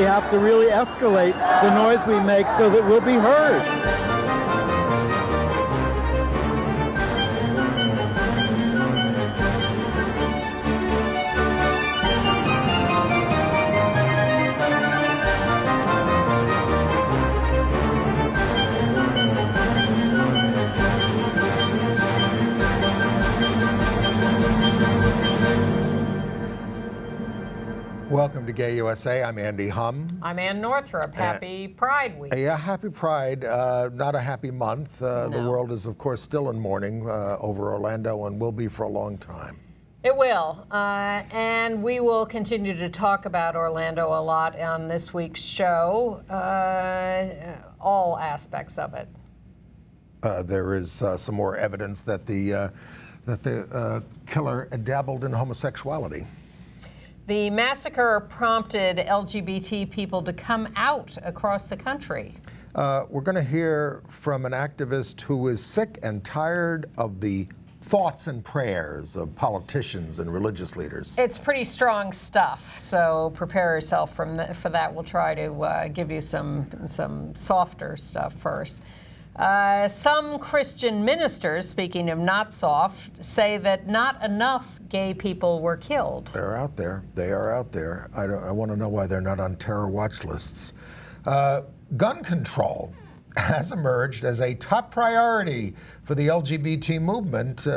have to really escalate the noise we make so that we'll be heard. Welcome to Gay USA. I'm Andy Hum. I'm Ann Northrup. Happy Pride Week. Yeah, happy Pride. Not a happy month. No. The world is, of course, still in mourning over Orlando and will be for a long time. It will. And we will continue to talk about Orlando a lot on this week's show, all aspects of it. There is some more evidence that the killer dabbled in homosexuality. The massacre prompted LGBT people to come out across the country. We're going to hear from an activist who is sick and tired of the thoughts and prayers of politicians and religious leaders. It's pretty strong stuff, so prepare yourself for that. We'll try to give you some softer stuff first. Some Christian ministers, speaking of not soft, say that not enough gay people were killed. They're out there. They are out there. I want to know why they're not on terror watch lists. Gun control has emerged as a top priority for the LGBT movement,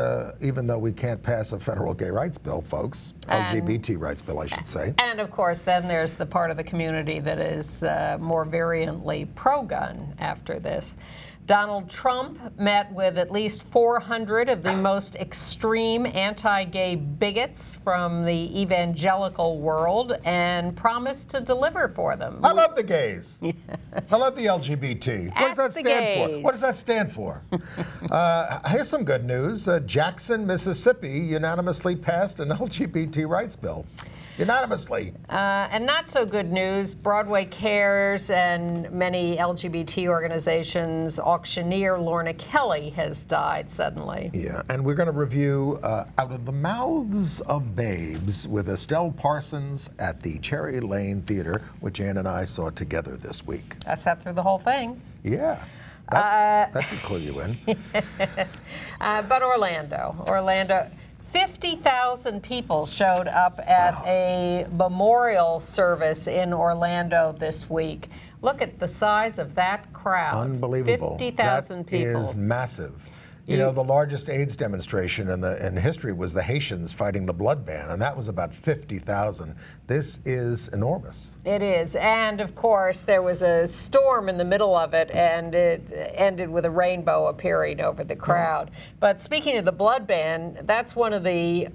even though we can't pass a federal gay rights bill, folks. LGBT rights bill, I should say. And of course, then there's the part of the community that is more virulently pro-gun after this. Donald Trump met with at least 400 of the most extreme anti-gay bigots from the evangelical world and promised to deliver for them. I love the gays. I love the LGBT. What does that stand for? What does that stand for? Here's some good news. Jackson, Mississippi unanimously passed an LGBT rights bill. Unanimously. And not so good news, Broadway Cares and many LGBT organizations, auctioneer Lorna Kelly has died suddenly. Yeah, and we're going to review Out of the Mouths of Babes with Estelle Parsons at the Cherry Lane Theater, which Ann and I saw together this week. I sat through the whole thing. Yeah. That should clue you in. But Orlando. 50,000 people showed up at a memorial service in Orlando this week. Look at the size of that crowd. Unbelievable. 50,000 people. That is massive. You know, the largest AIDS demonstration in history was the Haitians fighting the blood ban, and that was about 50,000. This is enormous. It is, and of course there was a storm in the middle of it, and it ended with a rainbow appearing over the crowd. But speaking of the blood ban, that's one of the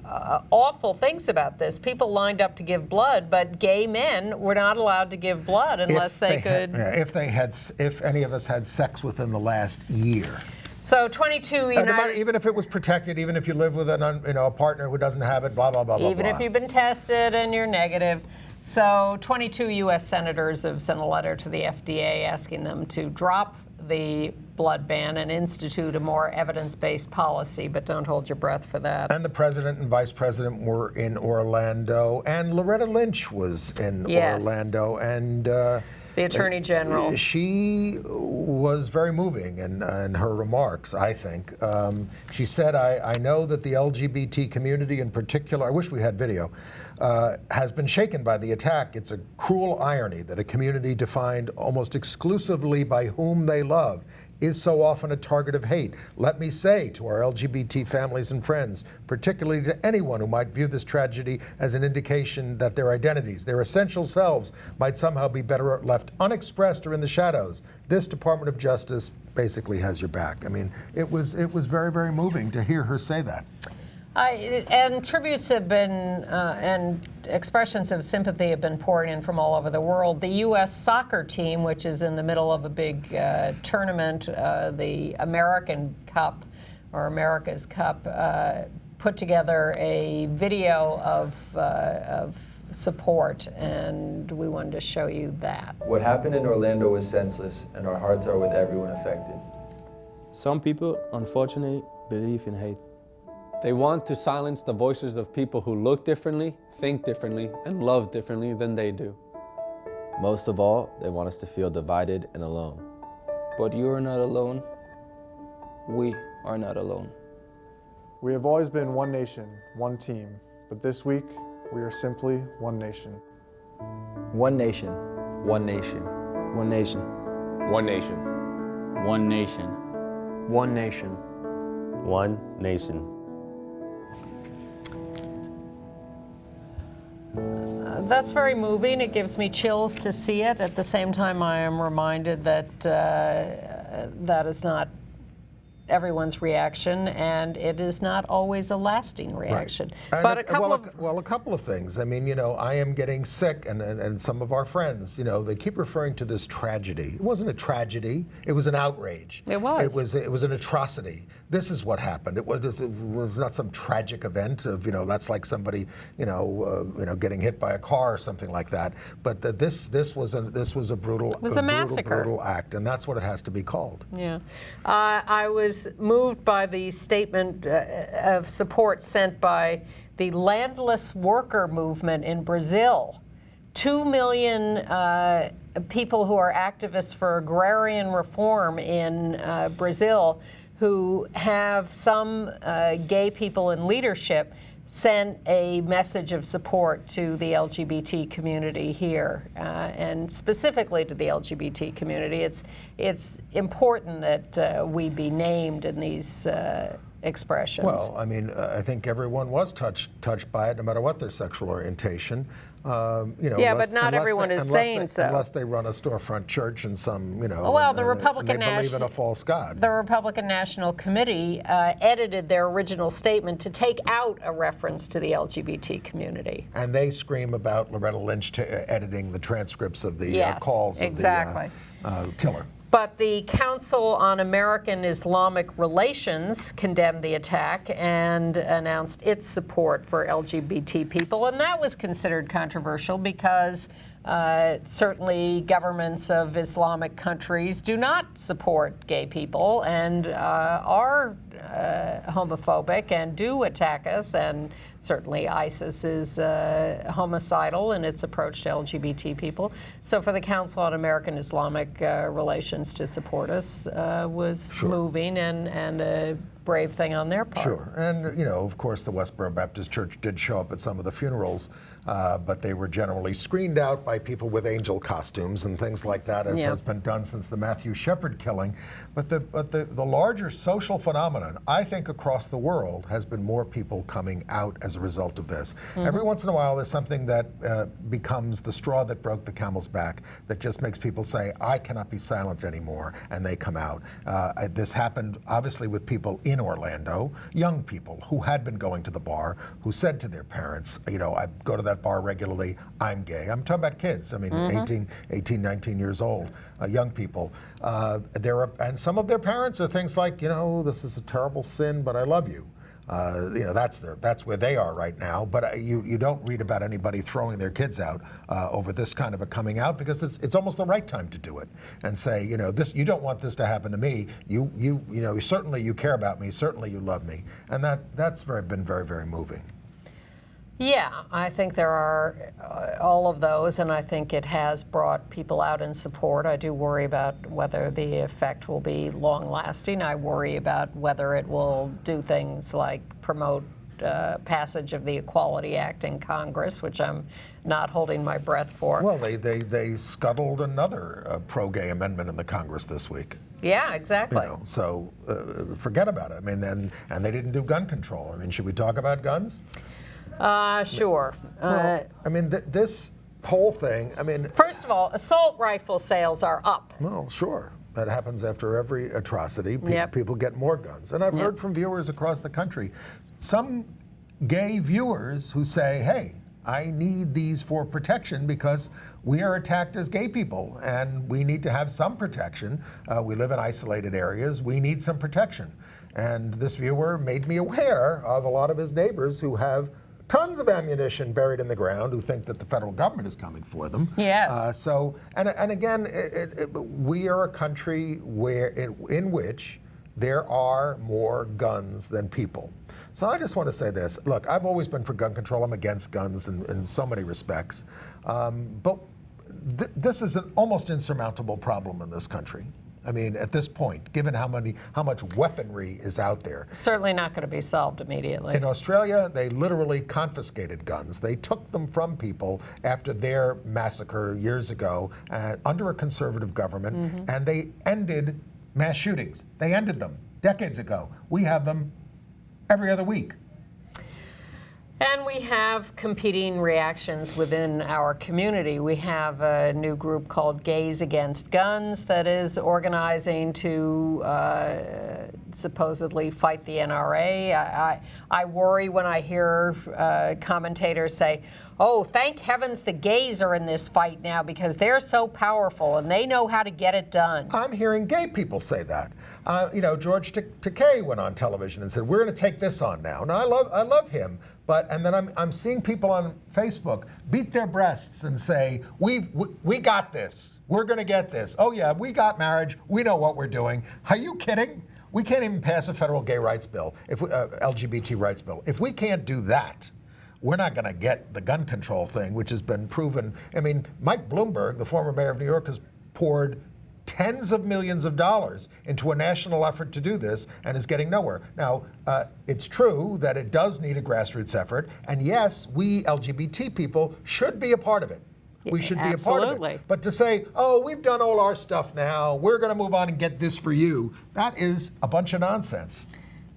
awful things about this. People lined up to give blood, but gay men were not allowed to give blood unless they could. If any of us had sex within the last year. So 22 even if it was protected, even if you live with a partner who doesn't have it, blah, blah, blah, blah, even if you've been tested and you're negative. So 22 U.S. senators have sent a letter to the FDA asking them to drop the blood ban and institute a more evidence-based policy, but don't hold your breath for that. And the president and vice president were in Orlando, and Loretta Lynch was in Orlando, and the Attorney General. She was very moving in her remarks, I think. She said, I know that the LGBT community in particular, I wish we had video, has been shaken by the attack. It's a cruel irony that a community defined almost exclusively by whom they love is so often a target of hate. Let me say to our LGBT families and friends, particularly to anyone who might view this tragedy as an indication that their identities, their essential selves, might somehow be better left unexpressed or in the shadows, this Department of Justice basically has your back. I mean, it was very, very moving to hear her say that. And tributes have been, and expressions of sympathy have been pouring in from all over the world. The U.S. soccer team, which is in the middle of a big tournament, the American Cup, or America's Cup, put together a video of support, and we wanted to show you that. What happened in Orlando was senseless, and our hearts are with everyone affected. Some people, unfortunately, believe in hate. They want to silence the voices of people who look differently, think differently, and love differently than they do. Most of all, they want us to feel divided and alone. But you are not alone. We are not alone. We have always been one nation, one team, but this week we are simply one nation. One nation. One nation. One nation. One nation. One nation. One nation. One nation. That's very moving. It gives me chills to see it. At the same time, I am reminded that that is not everyone's reaction, and it is not always a lasting reaction. Right. But a couple of things. I mean, I am getting sick, and some of our friends, they keep referring to this tragedy. It wasn't a tragedy. It was an outrage. It was. It was an atrocity. This is what happened. It was not some tragic event of, that's like somebody, getting hit by a car or something like that. But this was a brutal, it was a massacre. brutal act, and that's what it has to be called. Yeah, I was moved by the statement of support sent by the landless worker movement in Brazil. 2 million people who are activists for agrarian reform in Brazil who have some gay people in leadership sent a message of support to the LGBT community here, and specifically to the LGBT community. It's important that we be named in these expressions. Well, I mean, I think everyone was touched by it, no matter what their sexual orientation. Yeah, but not everyone is saying so. Unless they run a storefront church and some, Well, the Republican and they believe in a false god. The Republican National Committee edited their original statement to take out a reference to the LGBT community. And they scream about Loretta Lynch editing the transcripts of the calls of the killer. But the Council on American Islamic Relations condemned the attack and announced its support for LGBT people. And that was considered controversial because certainly governments of Islamic countries do not support gay people and are homophobic and do attack us. And certainly ISIS is homicidal in its approach to LGBT people. So for the Council on American Islamic Relations to support us was moving and a brave thing on their part. Sure. And, of course, the Westboro Baptist Church did show up at some of the funerals, but they were generally screened out by people with angel costumes and things like that, as has been done since the Matthew Shepard killing. But the larger social phenomenon, I think, across the world has been more people coming out as a result of this. Mm-hmm. Every once in a while, there's something that becomes the straw that broke the camel's back that just makes people say, I cannot be silenced anymore, and they come out. This happened, obviously, with people in Orlando, young people who had been going to the bar, who said to their parents, I go to that bar regularly, I'm gay. I'm talking about kids, 18, 19 years old, young people. And some of their parents are things like, this is a terrible sin, but I love you. That's where they are right now. But you don't read about anybody throwing their kids out over this kind of a coming out, because it's almost the right time to do it and say, this, you don't want this to happen to me. Certainly you care about me. Certainly you love me, and that's been very, very moving. Yeah, I think there are all of those, and I think it has brought people out in support. I do worry about whether the effect will be long-lasting. I worry about whether it will do things like promote passage of the Equality Act in Congress, which I'm not holding my breath for. Well, they scuttled another pro-gay amendment in the Congress this week. Yeah, exactly. So forget about it. And they didn't do gun control. Should we talk about guns? Sure. Well, this whole thing, First of all, assault rifle sales are up. Well, sure. That happens after every atrocity. People get more guns. And I've heard from viewers across the country, some gay viewers who say, hey, I need these for protection because we are attacked as gay people and we need to have some protection. We live in isolated areas. We need some protection. And this viewer made me aware of a lot of his neighbors who have tons of ammunition buried in the ground, who think that the federal government is coming for them. Yes. And again, we are a country in which there are more guns than people. So I just want to say this. Look, I've always been for gun control. I'm against guns in so many respects. But this is an almost insurmountable problem in this country. I mean, at this point, given how much weaponry is out there. Certainly not going to be solved immediately. In Australia, they literally confiscated guns. They took them from people after their massacre years ago under a conservative government, and they ended mass shootings. They ended them decades ago. We have them every other week. And we have competing reactions within our community. We have a new group called Gays Against Guns that is organizing to supposedly fight the NRA. I worry when I hear commentators say, oh, thank heavens the gays are in this fight now because they're so powerful and they know how to get it done. I'm hearing gay people say that. George Takei went on television and said, we're going to take this on now. Now, I love him. And then I'm seeing people on Facebook beat their breasts and say, we got this. We're going to get this. Oh, yeah, we got marriage. We know what we're doing. Are you kidding? We can't even pass a federal gay rights bill, LGBT rights bill. If we can't do that, we're not going to get the gun control thing, which has been proven. I mean, Mike Bloomberg, the former mayor of New York, has poured tens of millions of dollars into a national effort to do this and is getting nowhere. Now, it's true that it does need a grassroots effort, and yes, we LGBT people should be a part of it. We should be a part of it. But to say, oh, we've done all our stuff now, we're going to move on and get this for you, that is a bunch of nonsense.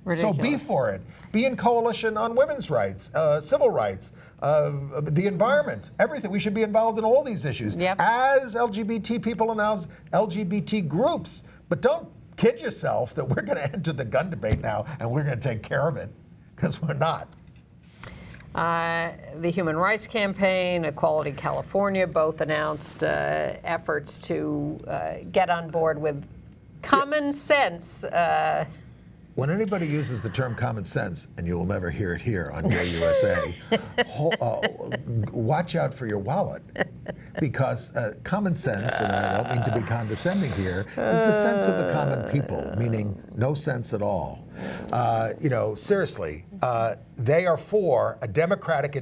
Ridiculous. So be for it. Be in coalition on women's rights, civil rights, the environment, everything. We should be involved in all these issues as LGBT people and as LGBT groups. But don't kid yourself that we're going to enter the gun debate now and we're going to take care of it, because we're not. The Human Rights Campaign, Equality California, both announced efforts to get on board with common sense. When anybody uses the term common sense, and you will never hear it here on Gay USA, watch out for your wallet, because common sense, and I don't mean to be condescending here, is the sense of the common people, meaning no sense at all. Seriously, they are for a democratic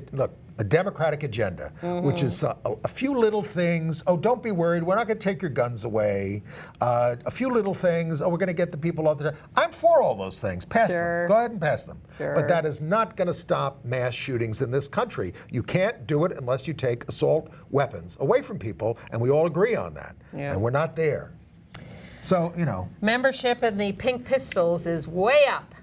agenda, which is a few little things. Oh, don't be worried. We're not going to take your guns away. A few little things. Oh, we're going to get the people out there. I'm for all those things. Pass them. Go ahead and pass them. But that is not going to stop mass shootings in this country. You can't do it unless you take assault weapons away from people, and we all agree on that. And we're not there. So, Membership in the Pink Pistols is way up.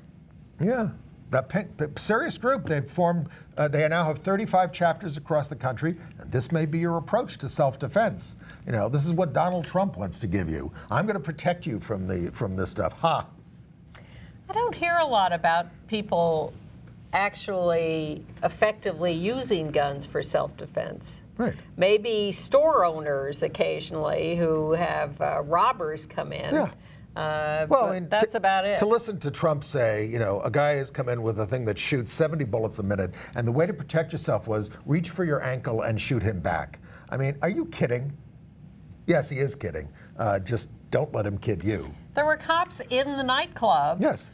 Yeah. The serious group, they've formed, they now have 35 chapters across the country, and this may be your approach to self-defense. This is what Donald Trump wants to give you. I'm going to protect you from this stuff. Ha! I don't hear a lot about people actually effectively using guns for self-defense. Right. Maybe store owners occasionally who have robbers come in. Yeah. That's about it. To listen to Trump say, a guy has come in with a thing that shoots 70 bullets a minute, and the way to protect yourself was reach for your ankle and shoot him back. I mean, are you kidding? Yes, he is kidding. Just don't let him kid you. There were cops in the nightclub. Yes.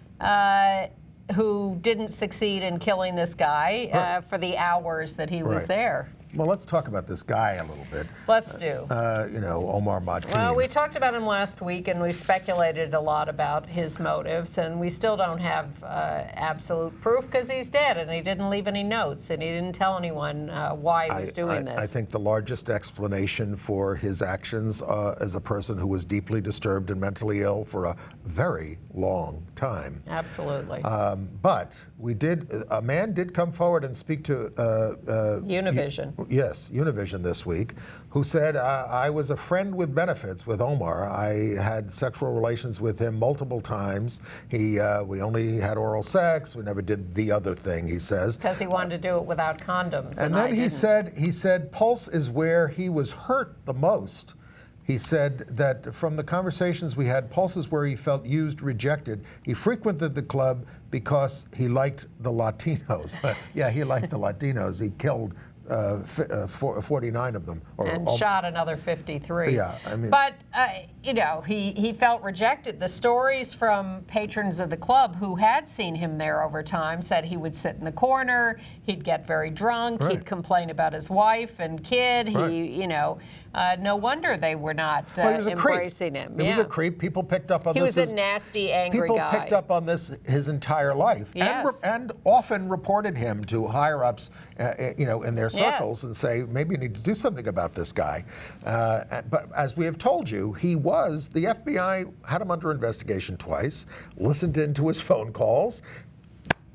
Who didn't succeed in killing this guy for the hours that he was there. Well, let's talk about this guy a little bit. Let's do. Omar Mateen. Well, we talked about him last week, and we speculated a lot about his motives, and we still don't have absolute proof because he's dead, and he didn't leave any notes, and he didn't tell anyone why he was doing this. I think the largest explanation for his actions as a person who was deeply disturbed and mentally ill for a very long time. Absolutely. But a man did come forward and speak to Univision. Yes, Univision this week, who said, I was a friend with benefits with Omar. I had sexual relations with him multiple times. We only had oral sex. We never did the other thing, he says. Because he wanted to do it without condoms. And then he said, Pulse is where he was hurt the most. He said that from the conversations we had, Pulse is where he felt used, rejected. He frequented the club because he liked the Latinos. Yeah, he liked the Latinos. He killed 49 of them. And shot another 53. Yeah, I mean. But, you know, he felt rejected. The stories from patrons of the club who had seen him there over time said he would sit in the corner, he'd get very drunk, Right. he'd complain about his wife and kid. Right. You know, no wonder they were not Well, he was a embracing creep. him. He was Yeah. a creep. People picked up on He this. was a nasty, angry People guy. picked up on this his entire life, Yes. and often reported him to higher ups, you know, in their circles, Yes. and say, maybe you need to do something about this guy. But as we have told you, the FBI had him under investigation twice, listened into his phone calls,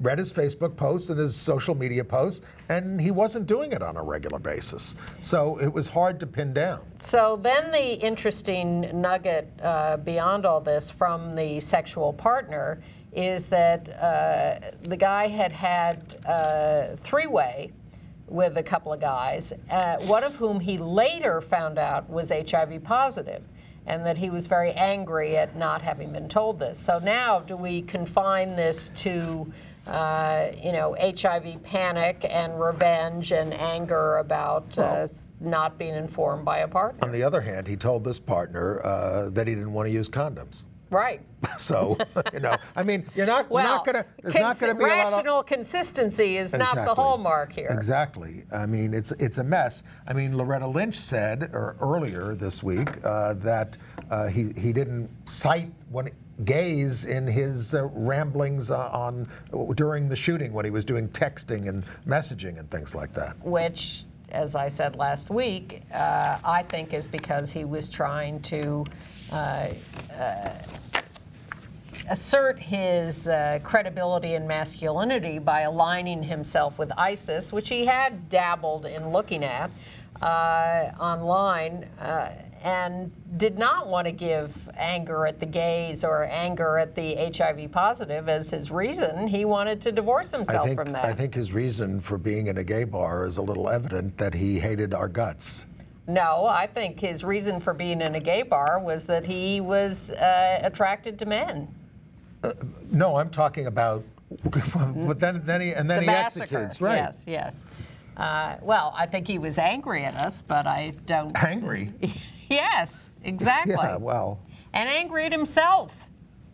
read his Facebook posts and his social media posts, and he wasn't doing it on a regular basis. So it was hard to pin down. So then the interesting nugget beyond all this from the sexual partner is that the guy had a three-way with a couple of guys, one of whom he later found out was HIV positive, and that he was very angry at not having been told this. So now do we confine this to you know, HIV panic and revenge and anger about not being informed by a partner? On the other hand, he told this partner that he didn't want to use condoms. Right. So, you know, I mean, we're not going to, there's not going to be rational consistency is not the hallmark here. Exactly. I mean, it's a mess. I mean, Loretta Lynch said earlier this week that he didn't cite gays in his ramblings during the shooting when he was doing texting and messaging and things like that. Which, as I said last week, I think is because he was trying to assert his credibility and masculinity by aligning himself with ISIS, which he had dabbled in looking at online, and did not want to give anger at the gays or anger at the HIV positive as his reason. He wanted to divorce himself from that. I think his reason for being in a gay bar is a little evident that he hated our guts. No, I think his reason for being in a gay bar was that he was attracted to men. No, I'm talking about, but then he executes, right? Yes, yes. Well, I think he was angry at us, but I don't. Angry? Yes, exactly. Yeah, well. And angry at himself.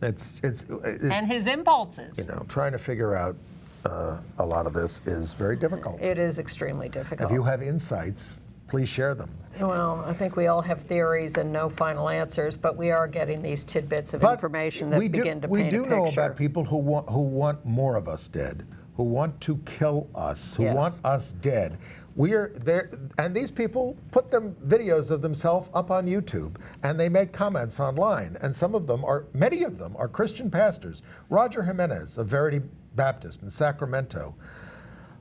It's and his impulses. You know, trying to figure out a lot of this is very difficult. It is extremely difficult. If you have insights, please share them. Well, I think we all have theories and no final answers, but we are getting these tidbits of information that begin to paint a picture. We do know about people who want more of us dead, who want to kill us, who want us dead. We are there, and these people put videos of themselves up on YouTube, and they make comments online. And many of them are Christian pastors. Roger Jimenez of Verity Baptist in Sacramento.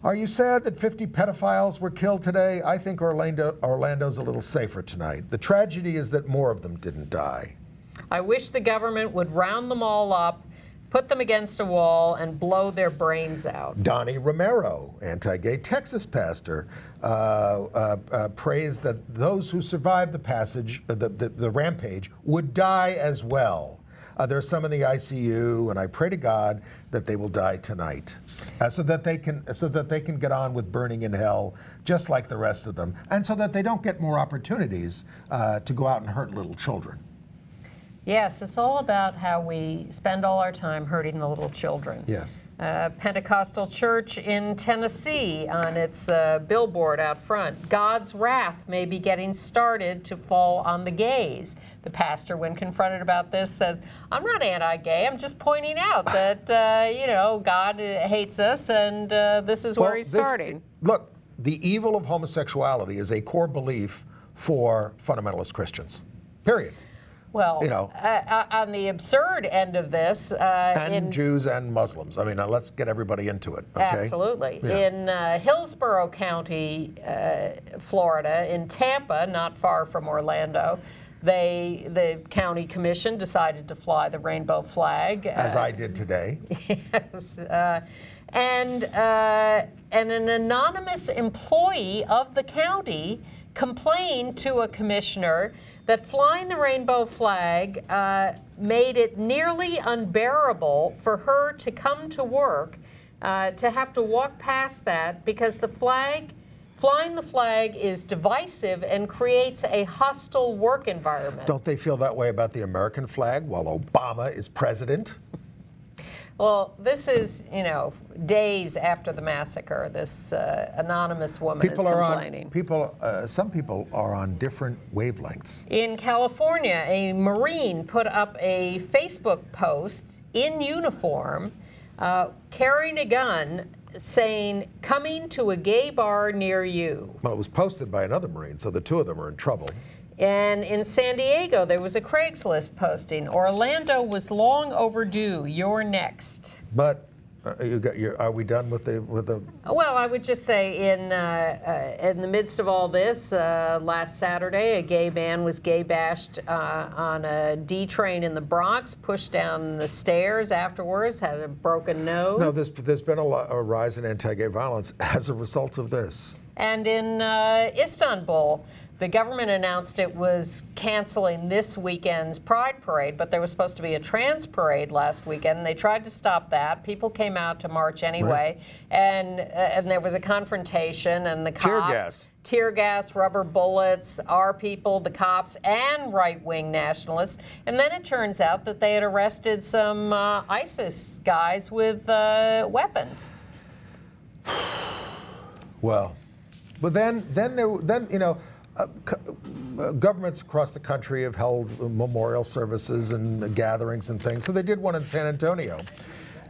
Are you sad that 50 pedophiles were killed today? I think Orlando's a little safer tonight. The tragedy is that more of them didn't die. I wish the government would round them all up, put them against a wall, and blow their brains out. Donnie Romero, anti-gay Texas pastor, praised that those who survived the rampage would die as well. There's some in the ICU, and I pray to God that they will die tonight, so that they can get on with burning in hell, just like the rest of them, and so that they don't get more opportunities to go out and hurt little children. Yes, it's all about how we spend all our time hurting the little children. Yes. Pentecostal church in Tennessee on its billboard out front. God's wrath may be getting started to fall on the gays. The pastor, when confronted about this, says, I'm not anti-gay, I'm just pointing out that, you know, God hates us and this is where he's starting. Look, the evil of homosexuality is a core belief for fundamentalist Christians, period. Well, you know, on the absurd end of this, and Jews and Muslims. I mean, let's get everybody into it. Okay? Absolutely. Yeah. In Hillsborough County, Florida, in Tampa, not far from Orlando, the county commission decided to fly the rainbow flag. As I did today. Yes. And an anonymous employee of the county complained to a commissioner that flying the rainbow flag made it nearly unbearable for her to come to work, to have to walk past that because the flag Flying the flag is divisive and creates a hostile work environment. Don't they feel that way about the American flag while Obama is president? Well, this is, days after the massacre. This anonymous woman is complaining. Some people are on different wavelengths. In California, a Marine put up a Facebook post in uniform, carrying a gun, saying, "Coming to a gay bar near you." Well, it was posted by another Marine, so the two of them are in trouble. And in San Diego, there was a Craigslist posting. "Orlando was long overdue. You're next." But are we done with the? Well, I would just say in the midst of all this, last Saturday, a gay man was gay bashed on a D train in the Bronx, pushed down the stairs afterwards, had a broken nose. No, there's been a rise in anti-gay violence as a result of this. And in Istanbul, the government announced it was canceling this weekend's Pride Parade, but there was supposed to be a trans parade last weekend, and they tried to stop that. People came out to march anyway, and there was a confrontation, and the cops... Tear gas, rubber bullets, our people, the cops, and right-wing nationalists. And then it turns out that they had arrested some ISIS guys with weapons. Well, but then governments across the country have held memorial services and gatherings and things. So they did one in San Antonio.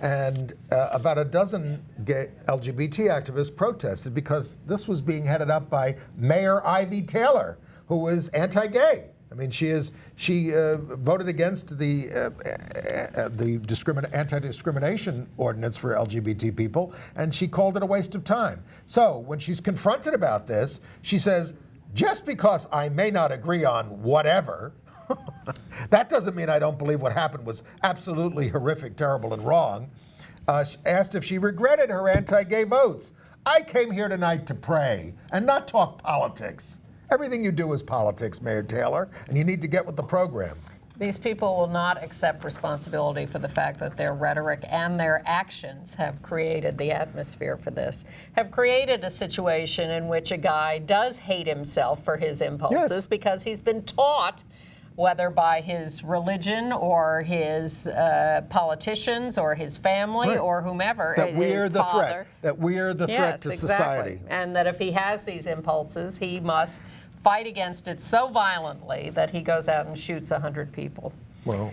And about a dozen gay LGBT activists protested because this was being headed up by Mayor Ivy Taylor, who is anti-gay. I mean, she voted against the anti-discrimination ordinance for LGBT people, and she called it a waste of time. So when she's confronted about this, she says, "Just because I may not agree on whatever, that doesn't mean I don't believe what happened was absolutely horrific, terrible, and wrong." Asked if she regretted her anti-gay votes. "I came here tonight to pray and not talk politics." Everything you do is politics, Mayor Taylor, and you need to get with the program. These people will not accept responsibility for the fact that their rhetoric and their actions have created the atmosphere for this, have created a situation in which a guy does hate himself for his impulses because he's been taught, whether by his religion or his politicians or his family or whomever, that we're the father, threat. That we're the threat to society. And that if he has these impulses, he must fight against it so violently that he goes out and shoots 100 people. Well,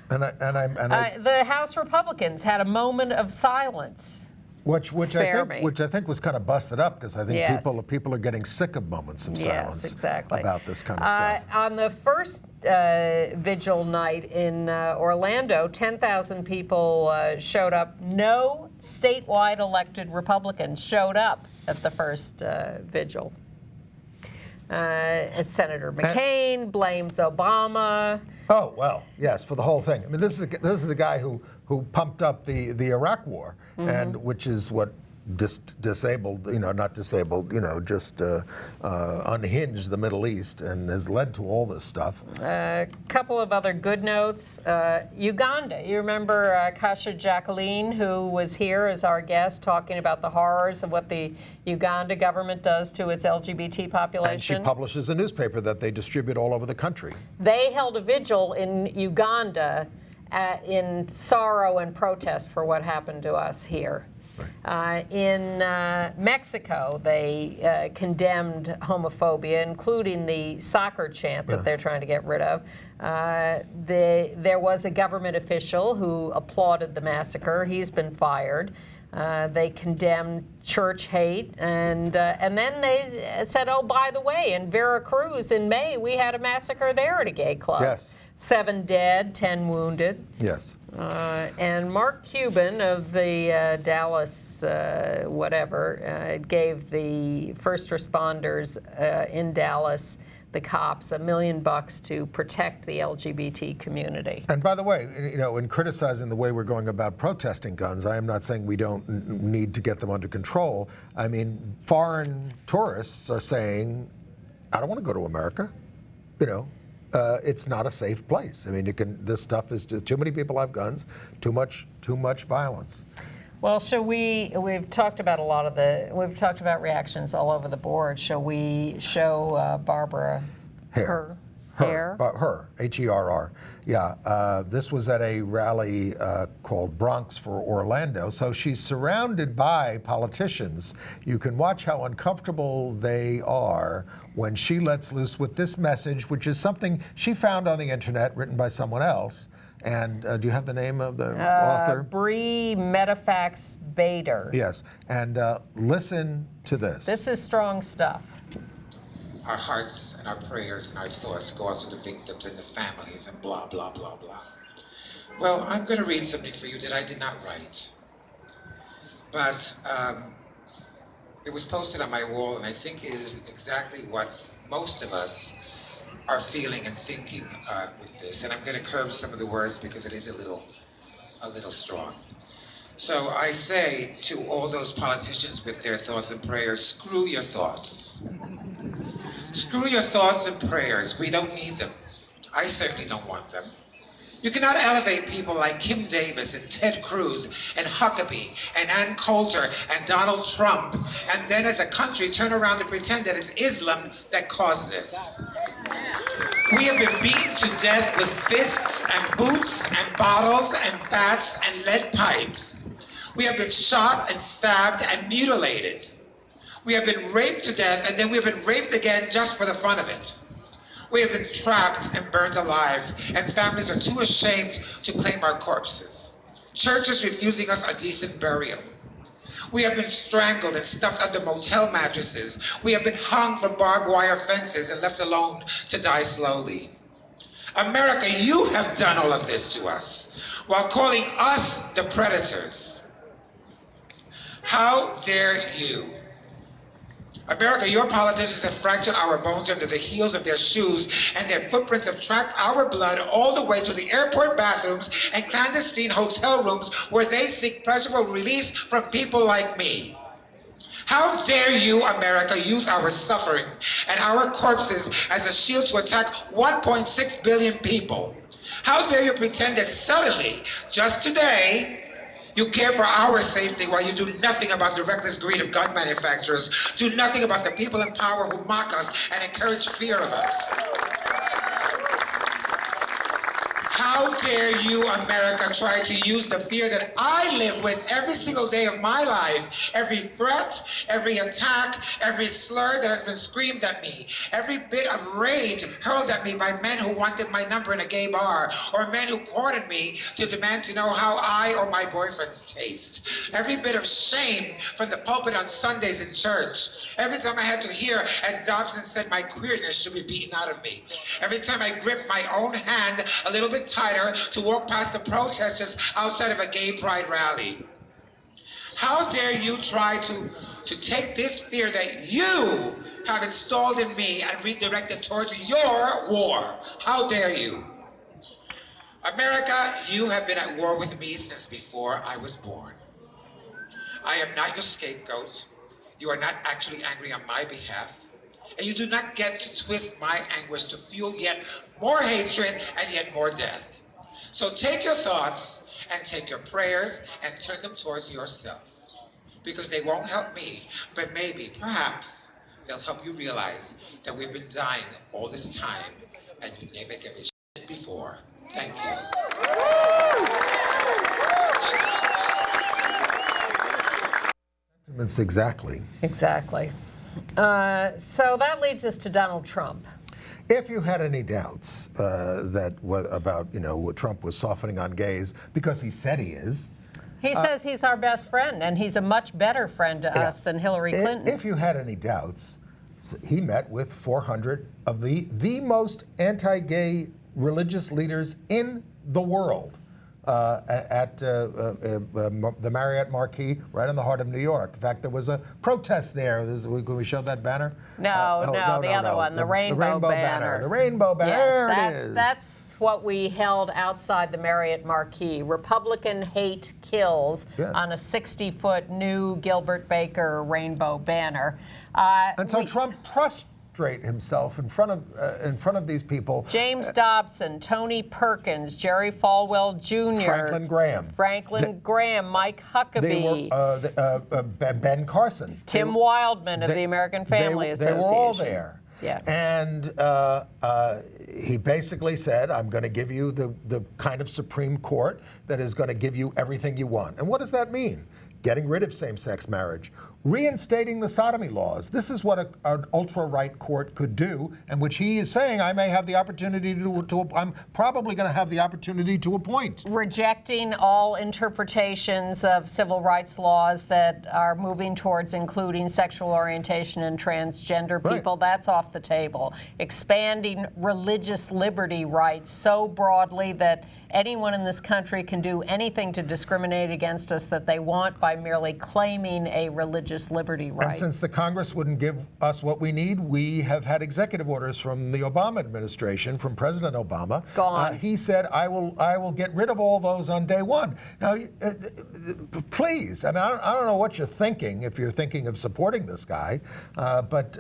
the House Republicans had a moment of silence. Which I think was kind of busted up because I think people are getting sick of moments of silence about this kind of stuff. On the first vigil night in Orlando, 10,000 people showed up. No statewide elected Republicans showed up at the first vigil. Senator McCain blames Obama. Oh, well, yes, for the whole thing. I mean, this is a guy who pumped up the Iraq War, and which is what disabled, not disabled, just unhinged the Middle East and has led to all this stuff. A couple of other good notes. Uganda, you remember Kasha Jacqueline, who was here as our guest talking about the horrors of what the Uganda government does to its LGBT population. And she publishes a newspaper that they distribute all over the country. They held a vigil in Uganda in sorrow and protest for what happened to us here. In Mexico, they condemned homophobia, including the soccer chant that they're trying to get rid of. There was a government official who applauded the massacre. He's been fired. They condemned church hate, and then they said, "Oh, by the way, in Veracruz in May, we had a massacre there at a gay club. Yes. 7 dead, 10 wounded." Yes. And Mark Cuban of the Dallas gave the first responders in Dallas, the cops, $1 million to protect the LGBT community. And by the way, in criticizing the way we're going about protesting guns, I am not saying we don't need to get them under control. I mean, foreign tourists are saying, "I don't want to go to America," it's not a safe place. I mean, this stuff is just too many people have guns, too much violence. Well, we've talked about we've talked about reactions all over the board. Shall we show Barbara her hair? Her, H-E-R-R. Yeah, this was at a rally called Bronx for Orlando. So she's surrounded by politicians. You can watch how uncomfortable they are when she lets loose with this message, which is something she found on the internet, written by someone else. And do you have the name of the author? Bree Medifax Bader. Yes, and listen to this. This is strong stuff. Our hearts and our prayers and our thoughts go out to the victims and the families and blah, blah, blah, blah. Well, I'm going to read something for you that I did not write. But it was posted on my wall, and I think it is exactly what most of us are feeling and thinking with this. And I'm going to curb some of the words because it is a little strong. So I say to all those politicians with their thoughts and prayers, screw your thoughts. Screw your thoughts and prayers. We don't need them. I certainly don't want them. You cannot elevate people like Kim Davis and Ted Cruz and Huckabee and Ann Coulter and Donald Trump, and then as a country turn around and pretend that it's Islam that caused this. We have been beaten to death with fists and boots and bottles and bats and lead pipes. We have been shot and stabbed and mutilated. We have been raped to death, and then we have been raped again just for the fun of it. We have been trapped and burned alive, and families are too ashamed to claim our corpses. Churches refusing us a decent burial. We have been strangled and stuffed under motel mattresses. We have been hung from barbed wire fences and left alone to die slowly. America, you have done all of this to us while calling us the predators. How dare you? America, your politicians have fractured our bones under the heels of their shoes, and their footprints have tracked our blood all the way to the airport bathrooms and clandestine hotel rooms where they seek pleasurable release from people like me. How dare you, America, use our suffering and our corpses as a shield to attack 1.6 billion people? How dare you pretend that suddenly, just today, you care for our safety while you do nothing about the reckless greed of gun manufacturers, do nothing about the people in power who mock us and encourage fear of us. How dare you, America, try to use the fear that I live with every single day of my life, every threat, every attack, every slur that has been screamed at me, every bit of rage hurled at me by men who wanted my number in a gay bar, or men who courted me to demand to know how I or my boyfriends taste, every bit of shame from the pulpit on Sundays in church, every time I had to hear, as Dobson said, my queerness should be beaten out of me, every time I gripped my own hand a little bit tighter to walk past the protesters outside of a gay pride rally. How dare you try to take this fear that you have installed in me and redirect it towards your war? How dare you? America, you have been at war with me since before I was born. I am not your scapegoat. You are not actually angry on my behalf. And you do not get to twist my anguish to fuel yet more hatred and yet more death. So take your thoughts and take your prayers and turn them towards yourself. Because they won't help me, but maybe, perhaps, they'll help you realize that we've been dying all this time and you never gave a shit before. Thank you. Exactly. Exactly. So that leads us to Donald Trump. If you had any doubts about what Trump was softening on gays, because he said he is. He says he's our best friend, and he's a much better friend to us than Hillary Clinton. If you had any doubts, he met with 400 of the most anti-gay religious leaders in the world at the Marriott Marquis, right in the heart of New York. In fact, there was a protest there. Can we show that banner? No, the other one, the rainbow banner. The rainbow banner. Yes, there it is. That's what we held outside the Marriott Marquis. Republican hate kills on a 60-foot new Gilbert Baker rainbow banner. And so Trump prostrate himself in front of these people. James Dobson, Tony Perkins, Jerry Falwell Jr., Franklin Graham, Mike Huckabee, Ben Carson, Tim Wildman of the American Family Association. They were all there. Yeah. And he basically said, I'm going to give you the kind of Supreme Court that is going to give you everything you want. And what does that mean? Getting rid of same-sex marriage, reinstating the sodomy laws. This is what an ultra-right court could do, and which he is saying I may have the opportunity to I'm probably going to have the opportunity to appoint. Rejecting all interpretations of civil rights laws that are moving towards including sexual orientation and transgender people, that's off the table. Expanding religious liberty rights so broadly that anyone in this country can do anything to discriminate against us that they want by merely claiming a religious liberty right. And since the Congress wouldn't give us what we need, we have had executive orders from the Obama administration, from President Obama. Gone. He said, I will get rid of all those on day one. Now, please, I mean, I don't know what you're thinking if you're thinking of supporting this guy, but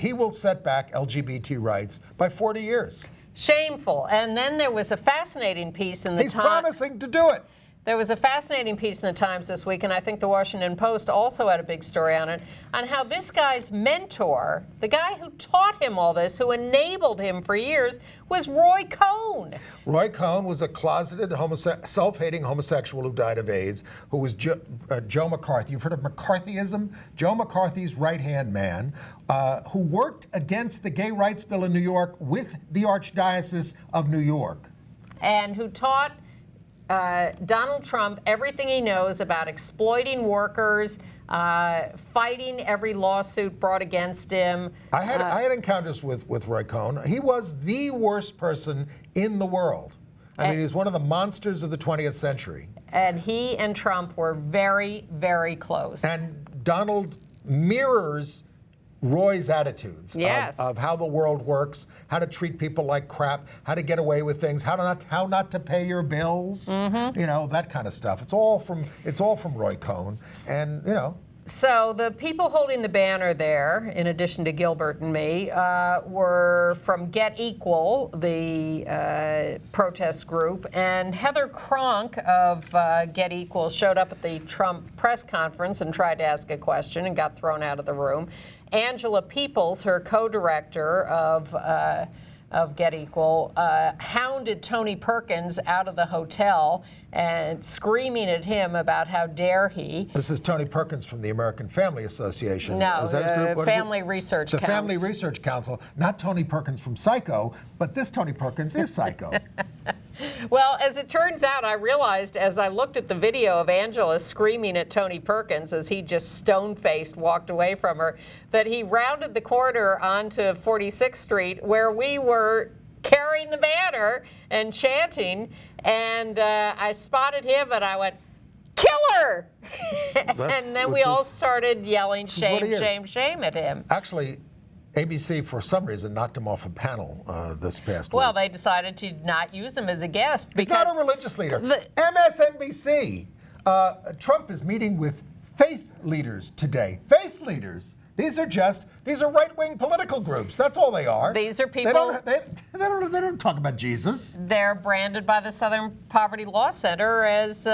he will set back LGBT rights by 40 years. Shameful. And then there was a fascinating piece in the He's promising to do it. There was a fascinating piece in the Times this week, and I think the Washington Post also had a big story on it, on how this guy's mentor, the guy who taught him all this, who enabled him for years, was Roy Cohn. Roy Cohn was a closeted, self-hating homosexual who died of AIDS, who was Joe McCarthy. You've heard of McCarthyism? Joe McCarthy's right-hand man, who worked against the gay rights bill in New York with the Archdiocese of New York. And who taught Donald Trump everything he knows about exploiting workers, fighting every lawsuit brought against him. I had encounters with Roy Cohn. He was the worst person in the world. I mean, he's one of the monsters of the 20th century. And he and Trump were very, very close. And Donald mirrors Roy's attitudes of how the world works, how to treat people like crap, how to get away with things, how not to pay your bills, you know, that kind of stuff. It's all from Roy Cohn, and you know. So the people holding the banner there, in addition to Gilbert and me, were from Get Equal, the protest group, and Heather Cronk of Get Equal showed up at the Trump press conference and tried to ask a question and got thrown out of the room. Angela Peoples, her co-director of Get Equal, hounded Tony Perkins out of the hotel and screaming at him about how dare he. This is Tony Perkins from the American Family Association. No, is that his group? Family Research Council. The Family Research Council. Not Tony Perkins from Psycho, but this Tony Perkins is Psycho. Well, as it turns out, I realized as I looked at the video of Angela screaming at Tony Perkins as he just stone-faced walked away from her, that he rounded the corner onto 46th Street where we were carrying the banner and chanting, and I spotted him and I went, "Kill her!" And then we all started yelling, "Shame, shame, shame" at him. Actually, ABC, for some reason, knocked him off a panel this past week. Well, they decided to not use him as a guest. He's not a religious leader. MSNBC, Trump is meeting with faith leaders today. Faith leaders. These are right-wing political groups. That's all they are. These are people. They don't talk about Jesus. They're branded by the Southern Poverty Law Center as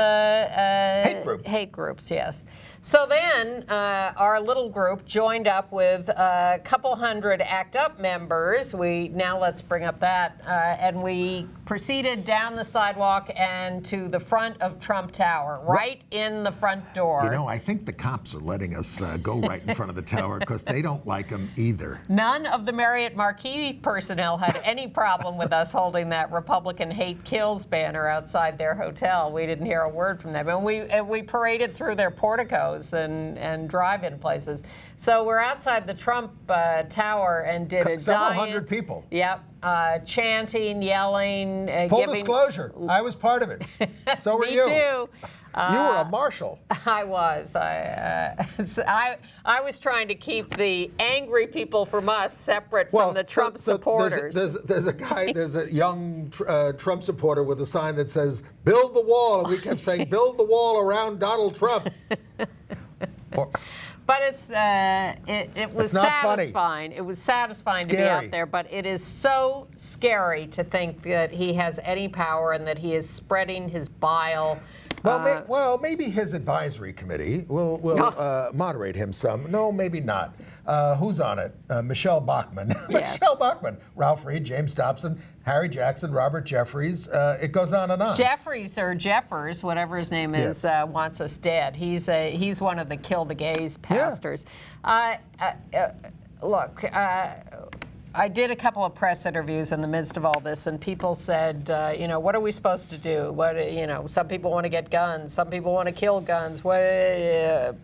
hate groups. Yes. So then our little group joined up with a couple hundred ACT UP members. Let's bring up that, and we proceeded down the sidewalk and to the front of Trump Tower, right in the front door. You know, I think the cops are letting us go right in front of the tower because they don't like him either. None of the Marriott Marquis personnel had any problem with us holding that Republican hate kills banner outside their hotel. We didn't hear a word from them. And we paraded through their porticos and drive-in places. So we're outside the Trump Tower and did a several giant, hundred people. Yep. Chanting, yelling, Full disclosure, I was part of it. So were you. Me too. You were a marshal. I was. I was trying to keep the angry people from us separate from the Trump supporters. There's a young Trump supporter with a sign that says, "Build the wall," and we kept saying, "Build the wall around Donald Trump." But it was It's not funny. satisfying. It was satisfying to be Scary. out there, but it is so scary to think that he has any power and that he is spreading his bile. Well, maybe his advisory committee will moderate him some. No, maybe not. Who's on it? Michelle Bachmann. Yes. Michelle Bachmann. Ralph Reed, James Dobson, Harry Jackson, Robert Jeffries. It goes on and on. Jeffries or Jeffers, whatever his name is, wants us dead. He's one of the kill the gays pastors. Look. I did a couple of press interviews in the midst of all this, and people said, what are we supposed to do? Some people want to get guns, some people want to kill guns.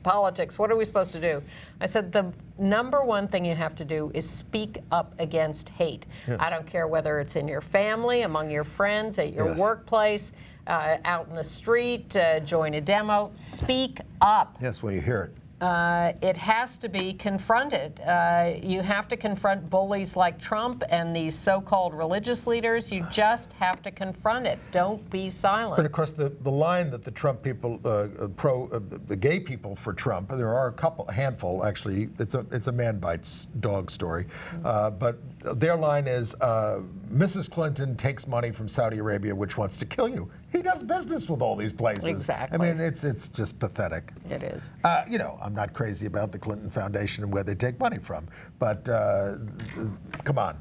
Politics, what are we supposed to do? I said, the number one thing you have to do is speak up against hate. Yes. I don't care whether it's in your family, among your friends, at your workplace, out in the street, join a demo. Speak up. Yes, when you hear it. It has to be confronted. You have to confront bullies like Trump and these so-called religious leaders. You just have to confront it. Don't be silent. And of course, the line that the Trump people, the gay people for Trump, there are a handful actually. It's a man bites dog story, but their line is, Mrs. Clinton takes money from Saudi Arabia, which wants to kill you. He does business with all these places. Exactly. I mean, it's just pathetic. It is. I'm not crazy about the Clinton Foundation and where they take money from, but come on.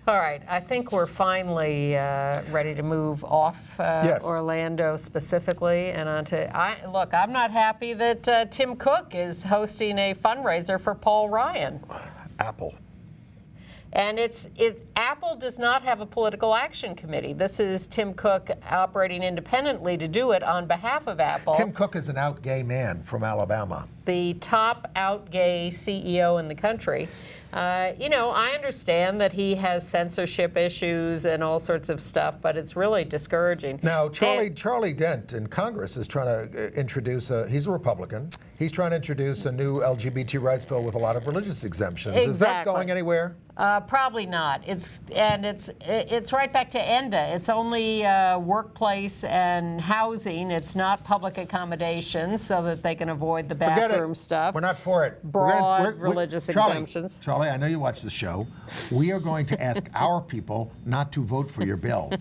All right, I think we're finally ready to move off Orlando specifically and onto. Look, I'm not happy that Tim Cook is hosting a fundraiser for Paul Ryan. Apple. And Apple does not have a political action committee. This is Tim Cook operating independently to do it on behalf of Apple. Tim Cook is an out gay man from Alabama. The top out gay CEO in the country. I understand that he has censorship issues and all sorts of stuff, but it's really discouraging. Now, Charlie Dent in Congress is trying to introduce he's a Republican. He's trying to introduce a new LGBT rights bill with a lot of religious exemptions. Exactly. Is that going anywhere? Probably not. It's right back to ENDA. It's only workplace and housing. It's not public accommodations so that they can avoid the bathroom stuff. We're not for it. Broad religious exemptions. Charlie, I know you watch the show. We are going to ask our people not to vote for your bill.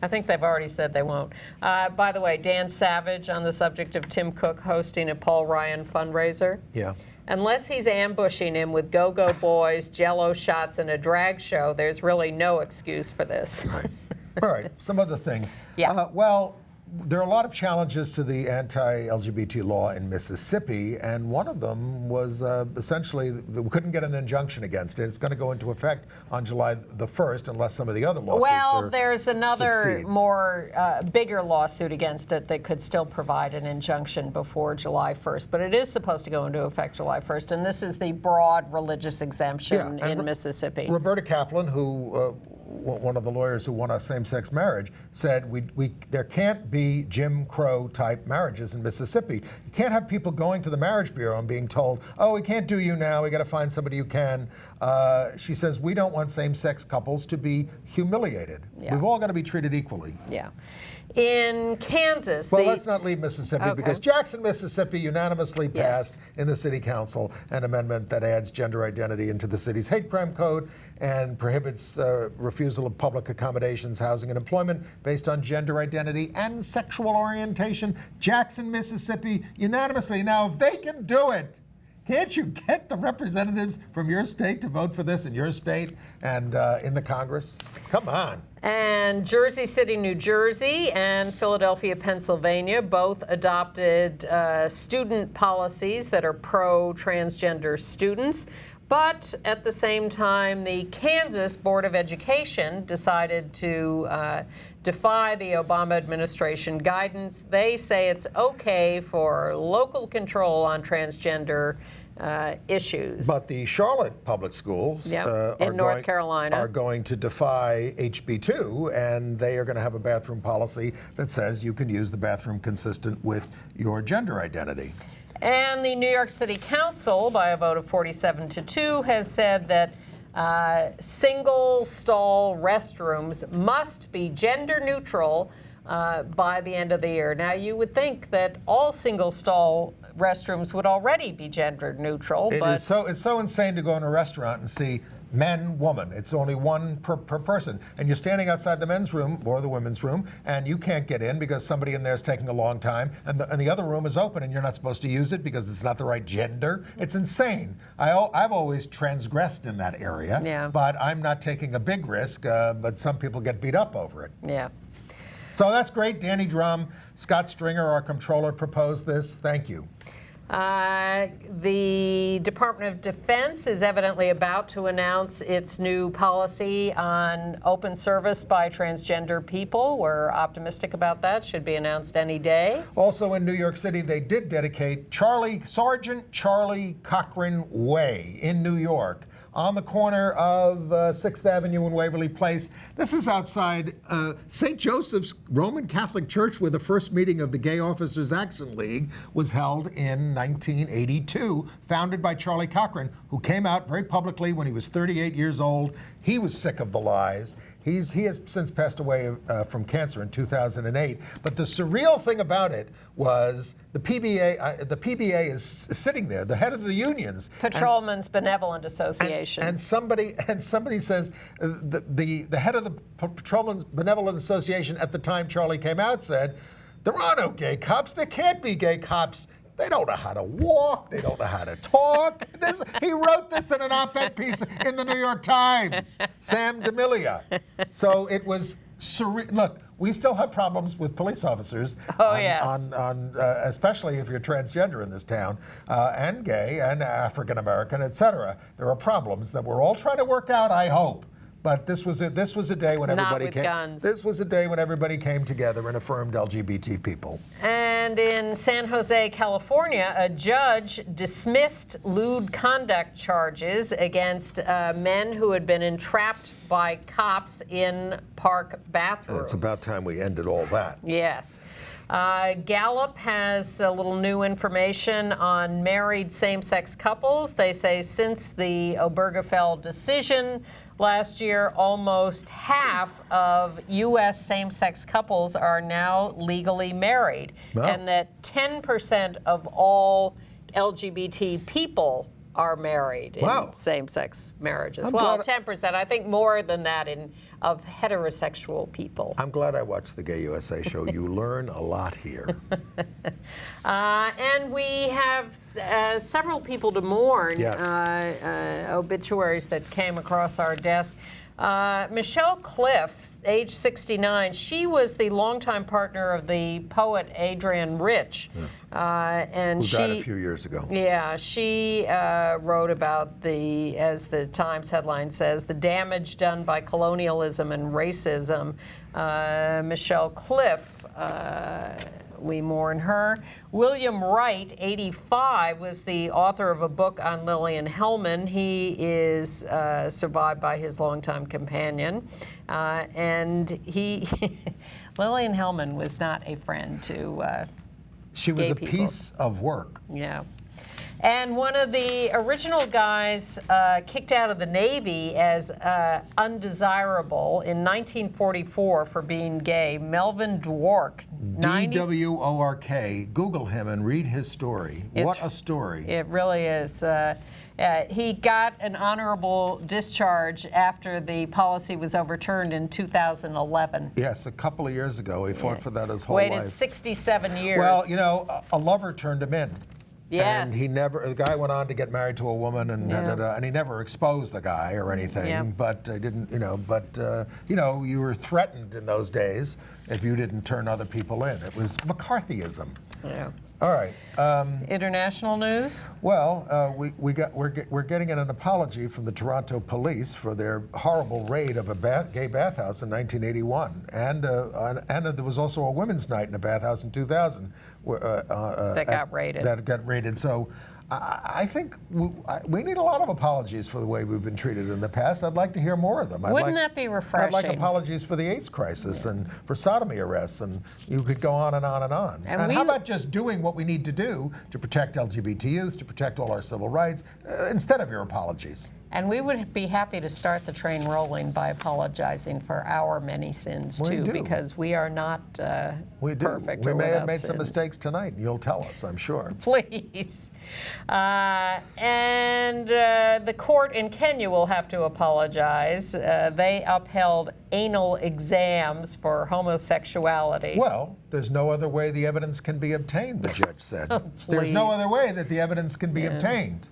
I think they've already said they won't. By the way, Dan Savage on the subject of Tim Cook hosting a Paul Ryan fundraiser. Yeah. Unless he's ambushing him with go-go boys, Jell-O shots, and a drag show, there's really no excuse for this. Right. All right, some other things. Yeah. There are a lot of challenges to the anti-LGBT law in Mississippi, and one of them was essentially we couldn't get an injunction against it. It's going to go into effect on July the 1st unless some of the other lawsuits there's another succeed. more bigger lawsuit against it that could still provide an injunction before July 1st, but it is supposed to go into effect July 1st, and this is the broad religious exemption in Mississippi. Roberta Kaplan, who one of the lawyers who won us same-sex marriage, said there can't be Jim Crow type marriages in Mississippi. You can't have people going to the marriage bureau and being told, oh, we can't do you now, we got to find somebody who can. She says, we don't want same-sex couples to be humiliated. Yeah. We've all got to be treated equally. Yeah. In Kansas, well, let's not leave Mississippi because Jackson, Mississippi unanimously passed in the city council an amendment that adds gender identity into the city's hate crime code and prohibits refusal of public accommodations, housing, and employment based on gender identity and sexual orientation. Jackson, Mississippi unanimously. Now, if they can do it, can't you get the representatives from your state to vote for this in your state and in the Congress? Come on. And Jersey City, New Jersey, and Philadelphia, Pennsylvania both adopted student policies that are pro-transgender students. But at the same time, the Kansas Board of Education decided to defy the Obama administration guidance. They say it's okay for local control on transgender issues. But the Charlotte public schools in North Carolina are going to defy HB2, and they are going to have a bathroom policy that says you can use the bathroom consistent with your gender identity. And the New York City Council, by a vote of 47-2, has said that single-stall restrooms must be gender neutral by the end of the year. Now, you would think that all single-stall restrooms would already be gender neutral. It's so insane to go in a restaurant and see men, woman. It's only one per person. And you're standing outside the men's room or the women's room, and you can't get in because somebody in there is taking a long time, and the other room is open, and you're not supposed to use it because it's not the right gender. It's insane. I've always transgressed in that area, but I'm not taking a big risk, but some people get beat up over it. Yeah. So that's great. Danny Drum, Scott Stringer, our controller, proposed this. Thank you. The Department of Defense is evidently about to announce its new policy on open service by transgender people. We're optimistic about that. Should be announced any day. Also in New York City, they did dedicate Sergeant Charlie Cochran Way in New York, on the corner of 6th Avenue and Waverly Place. This is outside St. Joseph's Roman Catholic Church, where the first meeting of the Gay Officers Action League was held in 1982, founded by Charlie Cochran, who came out very publicly when he was 38 years old. He was sick of the lies. He has since passed away from cancer in 2008. But the surreal thing about it was the PBA. The PBA is sitting there, the head of the unions, Patrolmen's Benevolent Association. And somebody says the head of the Patrolmen's Benevolent Association at the time Charlie came out said, there are no gay cops. There can't be gay cops. They don't know how to walk. They don't know how to talk. He wrote this in an op-ed piece in the New York Times, Sam D'Amelia. So it was surreal. Look, we still have problems with police officers. Oh, yes. Especially if you're transgender in this town, and gay, and African American, et cetera. There are problems that we're all trying to work out, I hope. But this was a day when everybody came. Guns. This was a day when everybody came together and affirmed LGBT people. And in San Jose, California, a judge dismissed lewd conduct charges against men who had been entrapped by cops in park bathrooms. It's about time we ended all that. Yes. Gallup has a little new information on married same-sex couples. They say since the Obergefell decision last year, almost half of U.S. same-sex couples are now legally married, and that 10% of all LGBT people are married in same-sex marriages. 10%. I think more than that of heterosexual people. I'm glad I watched the Gay USA show. You learn a lot here. And we have several people to mourn, obituaries that came across our desk. Michelle Cliff, age 69, she was the longtime partner of the poet Adrienne Rich. Yes. And who died a few years ago. Yeah, she wrote about as the Times headline says, the damage done by colonialism and racism. Michelle Cliff, we mourn her. William Wright, 85, was the author of a book on Lillian Hellman. He is survived by his longtime companion. And Lillian Hellman was not a friend to She was gay a people. piece of work. Yeah. And one of the original guys kicked out of the Navy as undesirable in 1944 for being gay, Melvin Dwork. D-W-O-R-K. Google him and read his story. What a story. It really is. He got an honorable discharge after the policy was overturned in 2011. Yes, a couple of years ago. He fought for that his whole life. Waited 67 years. Well, you know, a lover turned him in. Yes. And the guy went on to get married to a woman, and and he never exposed the guy or anything. But didn't, you were threatened in those days if you didn't turn other people in. It was McCarthyism. Yeah. All right. International news? Well, we're getting an apology from the Toronto police for their horrible raid of a gay bathhouse in 1981, and there was also a women's night in a bathhouse in 2000 that got raided. That got raided. So I think we need a lot of apologies for the way we've been treated in the past. I'd like to hear more of them. Wouldn't that be refreshing? I'd like apologies for the AIDS crisis and for sodomy arrests, and you could go on and on and on. And how about just doing what we need to do to protect LGBT youth, to protect all our civil rights, instead of your apologies? And we would be happy to start the train rolling by apologizing for our many sins, We too, do. because we are not We do. perfect We or may have without made some sins. mistakes tonight, and you'll tell us, I'm sure. Please. And the court in Kenya will have to apologize. They upheld anal exams for homosexuality. Well, there's no other way the evidence can be obtained, the judge said. There's no please. other way that the evidence can be obtained.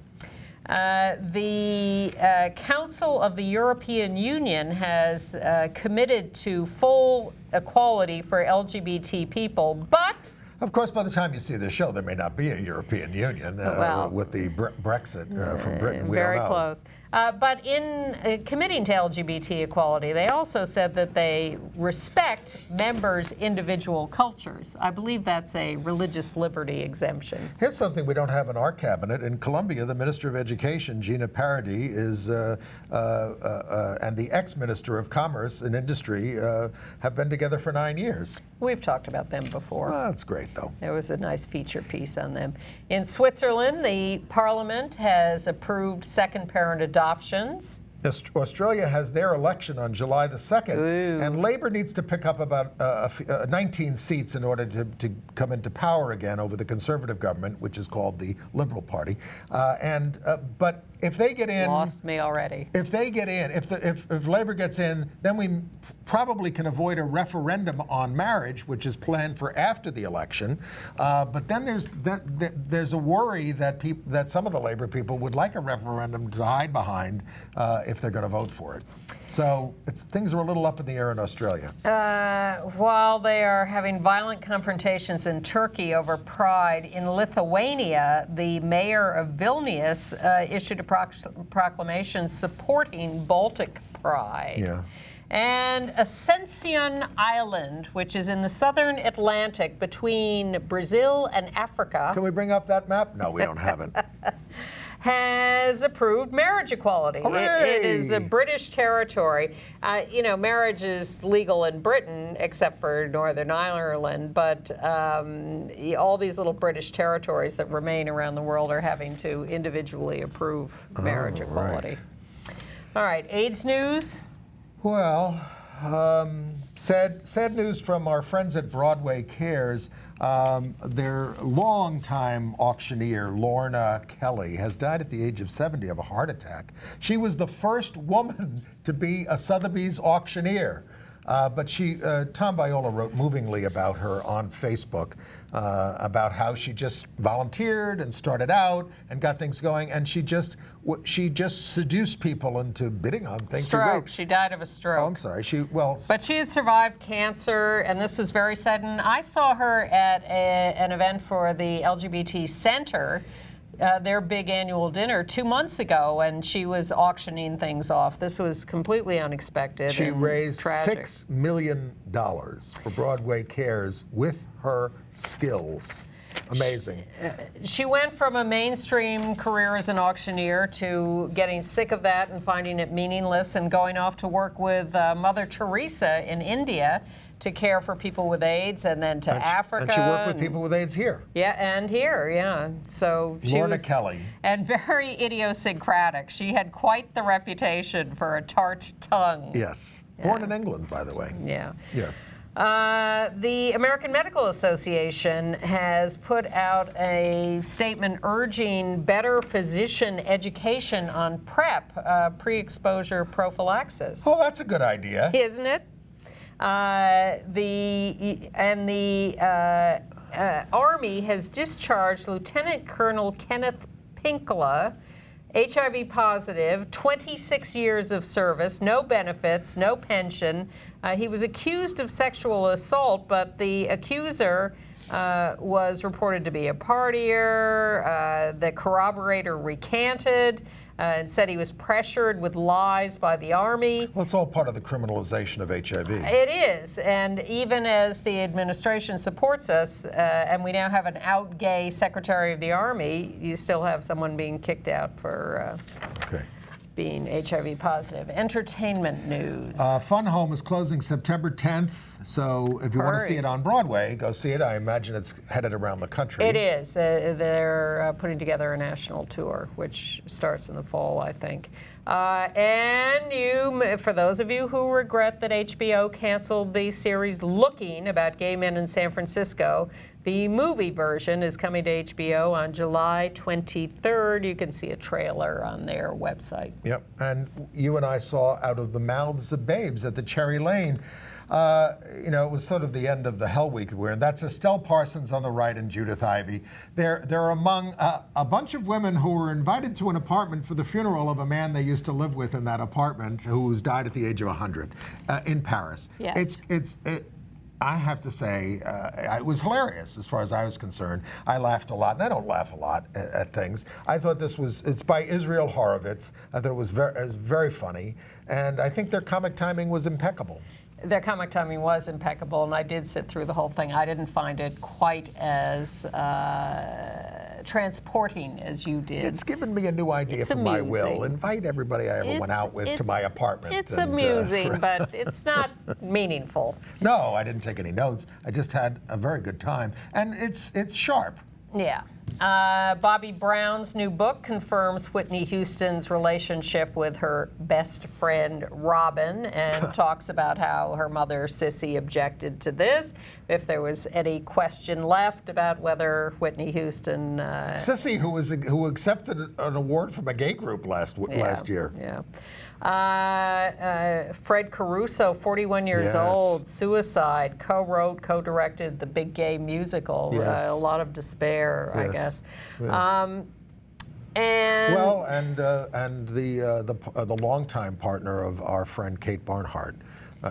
The Council of the European Union has committed to full equality for LGBT people, but Of course, by the time you see this show, there may not be a European Union Well, with the Brexit from Britain. We very don't know. close. But in committing to LGBT equality, they also said that they respect members' individual cultures. I believe that's a religious liberty exemption. Here's something we don't have in our cabinet. In Colombia, the Minister of Education, Gina Paradis, is, and the ex-Minister of Commerce and Industry have been together for 9 years. We've talked about them before. That's great, though. There was a nice feature piece on them. In Switzerland, the parliament has approved second parent adoptions. Australia has their election on July the 2nd, and Labour needs to pick up about 19 seats in order to come into power again over the Conservative government, which is called the Liberal Party. But if they get in, Lost me already. if they get in, if Labour gets in, then we probably can avoid a referendum on marriage, which is planned for after the election. But then there's a worry that some of the Labour people would like a referendum to hide behind if they're going to vote for it. So things are a little up in the air in Australia. While they are having violent confrontations in Turkey over pride, in Lithuania, the mayor of Vilnius issued a proclamation supporting Baltic pride. Yeah. And Ascension Island, which is in the southern Atlantic between Brazil and Africa, Can we bring up that map? No, we don't have it. has approved marriage equality. It is a British territory. Marriage is legal in Britain, except for Northern Ireland, but all these little British territories that remain around the world are having to individually approve marriage equality. All right, AIDS news. Well, sad news from our friends at Broadway Cares. Their longtime auctioneer, Lorna Kelly, has died at the age of 70 of a heart attack. She was the first woman to be a Sotheby's auctioneer. But Tom Viola wrote movingly about her on Facebook, about how she just volunteered and started out and got things going, and she just seduced people into bidding on things. Stroke. She died of a stroke. Oh, I'm sorry. But she had survived cancer, and this was very sudden. I saw her at an event for the LGBT Center, their big annual dinner 2 months ago, and she was auctioning things off. This was completely unexpected. She and raised tragic. $6 million for Broadway Cares with her skills. Amazing. She went from a mainstream career as an auctioneer to getting sick of that and finding it meaningless and going off to work with Mother Teresa in India to care for people with AIDS, and then to Africa. And she worked with people with AIDS here. Yeah, and here, yeah. So she Lorna was, Kelly. And very idiosyncratic. She had quite the reputation for a tart tongue. Yes. Born in England, by the way. Yeah. Yes. The American Medical Association has put out a statement urging better physician education on PrEP, pre-exposure prophylaxis. Oh, that's a good idea. Isn't it? The Army has discharged Lieutenant Colonel Kenneth Pinkla, HIV positive, 26 years of service, no benefits, no pension. He was accused of sexual assault, but the accuser was reported to be a partier. The corroborator recanted and said he was pressured with lies by the Army. Well, it's all part of the criminalization of HIV. It is, and even as the administration supports us, and we now have an out gay Secretary of the Army, you still have someone being kicked out for Okay. being HIV positive. Entertainment news. Fun Home is closing September 10th, so if you want to see it on Broadway, go see it. I imagine it's headed around the country. It is. They're putting together a national tour, which starts in the fall, I think. And for those of you who regret that HBO canceled the series Looking about gay men in San Francisco, the movie version is coming to HBO on July 23rd. You can see a trailer on their website. Yep, and you and I saw Out of the Mouths of Babes at the Cherry Lane. It was sort of the end of the Hell Week we're in. That's Estelle Parsons on the right and Judith Ivey. They're among a bunch of women who were invited to an apartment for the funeral of a man they used to live with in that apartment who's died at the age of 100 in Paris. Yes. I have to say, it was hilarious as far as I was concerned. I laughed a lot, and I don't laugh a lot at things. I thought it's by Israel Horovitz. I thought it was very funny, and I think their comic timing was impeccable. Their comic timing was impeccable, and I did sit through the whole thing. I didn't find it quite as transporting as you did. It's given me a new idea for my will. Invite everybody I ever went out with to my apartment. It's amusing, but it's not meaningful. No, I didn't take any notes. I just had a very good time, and it's sharp. Yeah. Bobby Brown's new book confirms Whitney Houston's relationship with her best friend Robin and talks about how her mother Sissy objected to this. If there was any question left about whether Whitney Houston... Sissy, who accepted an award from a gay group last year. Yeah. Fred Caruso, 41 years old, suicide, co-wrote, co-directed the big gay musical. A lot of despair, I guess. Yes. And the longtime partner of our friend Kate Barnhart,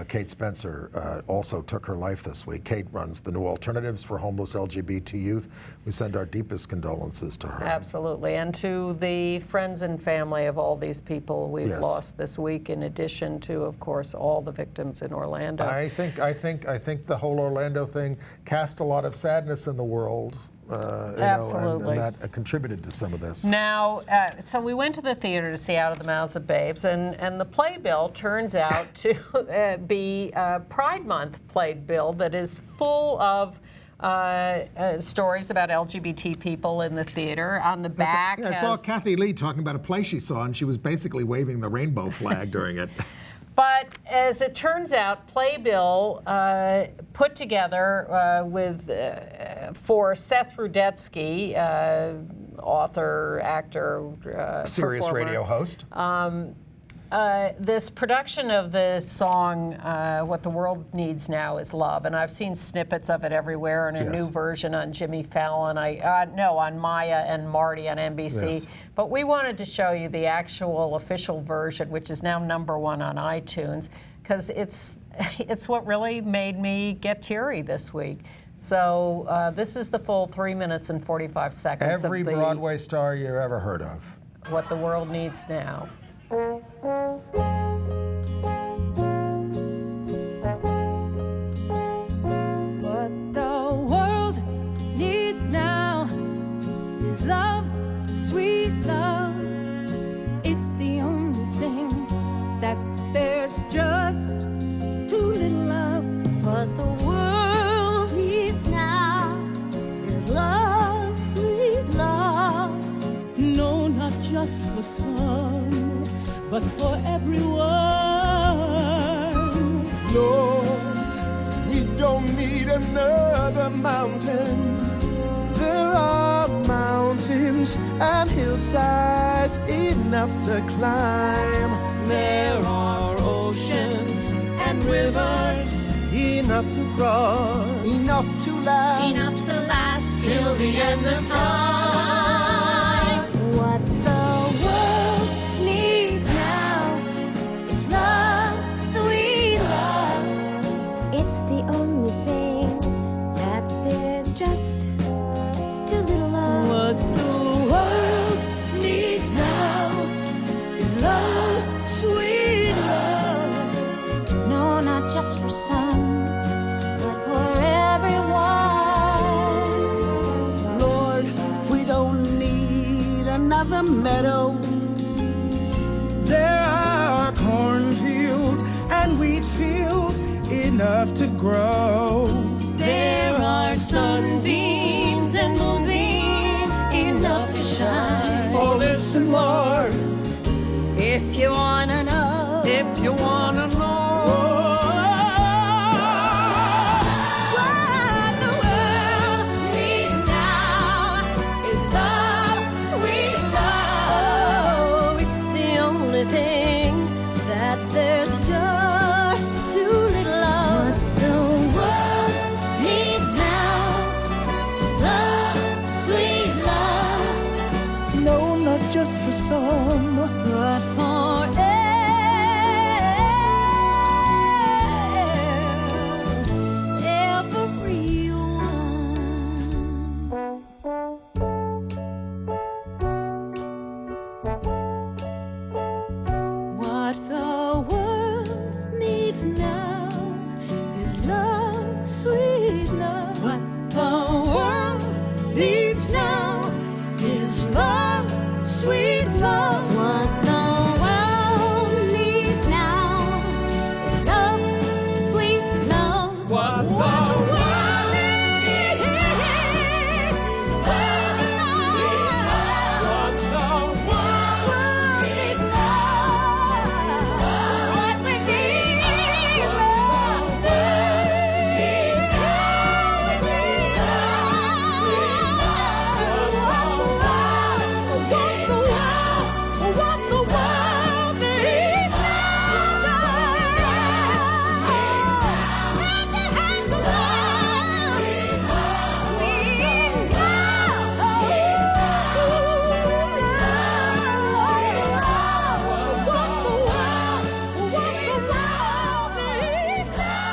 Kate Spencer, also took her life this week. Kate runs the New Alternatives for Homeless LGBT Youth. We send our deepest condolences to her. Absolutely, and to the friends and family of all these people we've lost this week, in addition to, of course, all the victims in Orlando. I think the whole Orlando thing cast a lot of sadness in the world. Absolutely. And that contributed to some of this. Now, so we went to the theater to see Out of the Mouths of Babes, and the playbill turns out to be a Pride Month playbill that is full of stories about LGBT people in the theater. On the back, I saw Kathy Lee talking about a play she saw, and she was basically waving the rainbow flag during it. But as it turns out, Playbill put together for Seth Rudetsky, author, actor, Serious performer, radio host. This production of the song What the World Needs Now is Love, and I've seen snippets of it everywhere, and a new version on Jimmy Fallon, on Maya and Marty on NBC. Yes. But we wanted to show you the actual official version, which is now #1 on iTunes, because it's what really made me get teary this week. So this is the full 3 minutes and 45 seconds Every of the Broadway star you ever heard of. What the World Needs Now. What the world needs now is love, sweet love. It's the only thing that there's just too little of. What the world needs now is love, sweet love. No, not just for some, but for everyone. Lord, we don't need another mountain. There are mountains and hillsides enough to climb. There are oceans and rivers enough to cross, enough to last till the end of time. What the world needs now is love, sweet love. It's the only thing that there's just too little of. What the world needs now is love, sweet love. No, not just for some, but for everyone. Lord, we don't need another meadow. enough to grow. There are sunbeams and moonbeams enough to shine. Oh, listen, Lord, If you wanna know, If you wanna know what the world needs now is love, sweet love. It's the only thing that there's just too little of. What the world needs now is love, sweet love. no, not just for some. But for everyone. What the world needs now is love, sweet love. What the world needs now is love, sweet love. What the world needs now is love, sweet love. What the world needs is love, sweet love. What the World needs love. What we need is love. Needs love, sweet love. What the world needs now. Clap your hands of love. Sweet love. What the world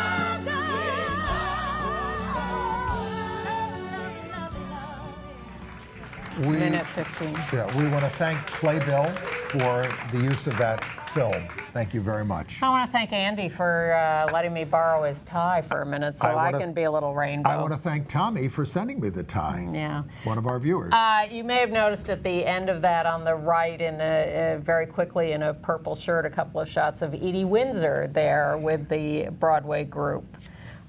needs We, minute 15. yeah, we want to thank Playbill for the use of that film. Thank you very much. I want to thank Andy for letting me borrow his tie for a minute so I can be a little rainbow. I want to thank Tommy for sending me the tie. Yeah. One of our viewers. You may have noticed at the end of that on the right, very quickly in a purple shirt, a couple of shots of Edie Windsor there with the Broadway group.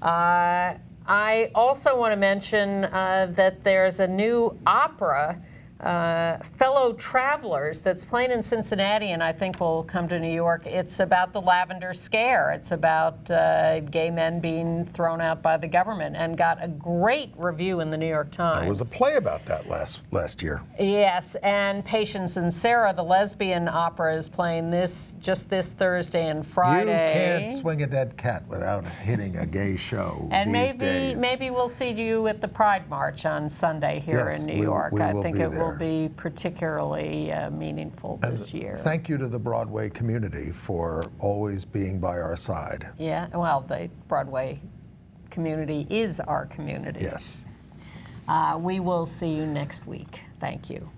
I also want to mention that there's a new opera, Fellow Travelers, that's playing in Cincinnati and I think will come to New York. It's about the Lavender Scare. It's about gay men being thrown out by the government and got a great review in the New York Times. There was a play about that last year. Yes, and Patience and Sarah, the lesbian opera, is playing just this Thursday and Friday. You can't swing a dead cat without hitting a gay show And these days. maybe we'll see you at the Pride March on Sunday here Yes, in New York. we I will think be it will there. be particularly meaningful this year. Thank you to the Broadway community for always being by our side. Yeah, well, the Broadway community is our community. Yes. We will see you next week. Thank you.